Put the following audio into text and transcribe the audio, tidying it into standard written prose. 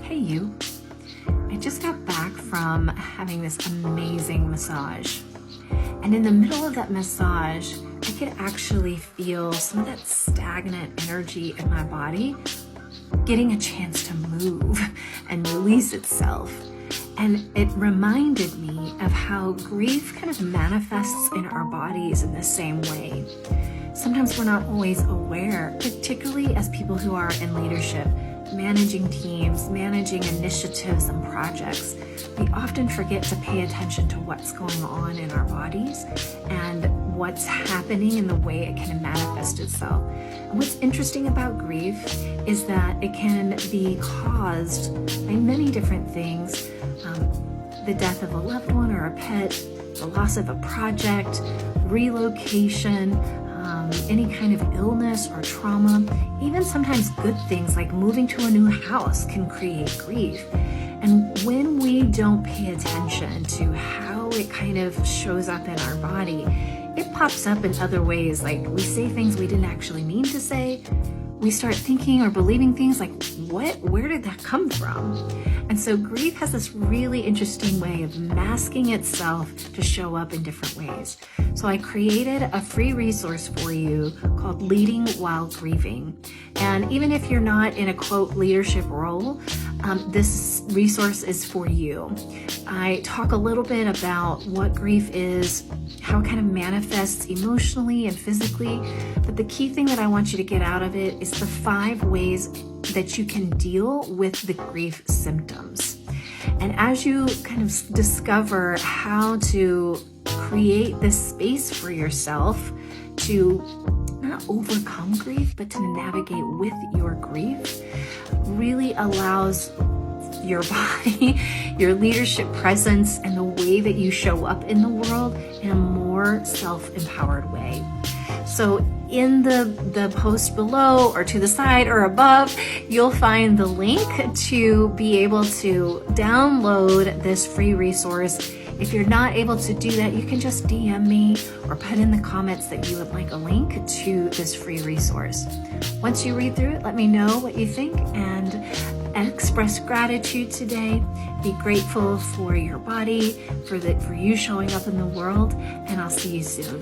Hey you, I just got back from having this amazing massage. And in the middle of that massage, I could actually feel some of that stagnant energy in my body getting a chance to move and release itself. And it reminded me of how grief kind of manifests in our bodies in the same way. Sometimes we're not always aware, particularly as people who are in leadership, managing teams, managing initiatives and projects. We often forget to pay attention to what's going on in our bodies and what's happening in the way it can manifest itself. And what's interesting about grief is that it can be caused by many different things. The death of a loved one or a pet, the loss of a project, relocation, any kind of illness or trauma, even sometimes good things like moving to a new house can create grief. And when we don't pay attention to how it kind of shows up in our body, it pops up in other ways. Like we say things we didn't actually mean to say. We start thinking or believing things like, what? Where did that come from? And so grief has this really interesting way of masking itself to show up in different ways. So I created a free resource for you called Leading While Grieving. And even if you're not in a quote leadership role, this resource is for you. I talk a little bit about what grief is, how it kind of manifests emotionally and physically, but the key thing that I want you to get out of it is the 5 ways that you can deal with the grief symptoms. And as you kind of discover how to create this space for yourself to not overcome grief, but to navigate with your grief, really allows your body, your leadership presence, and the way that you show up in the world in a more self-empowered way. So in the post below or to the side or above, you'll find the link to be able to download this free resource. If you're not able to do that, you can just DM me or put in the comments that you would like a link to this free resource. Once you read through it, let me know what you think and express gratitude today. Be grateful for your body, for you showing up in the world, and I'll see you soon.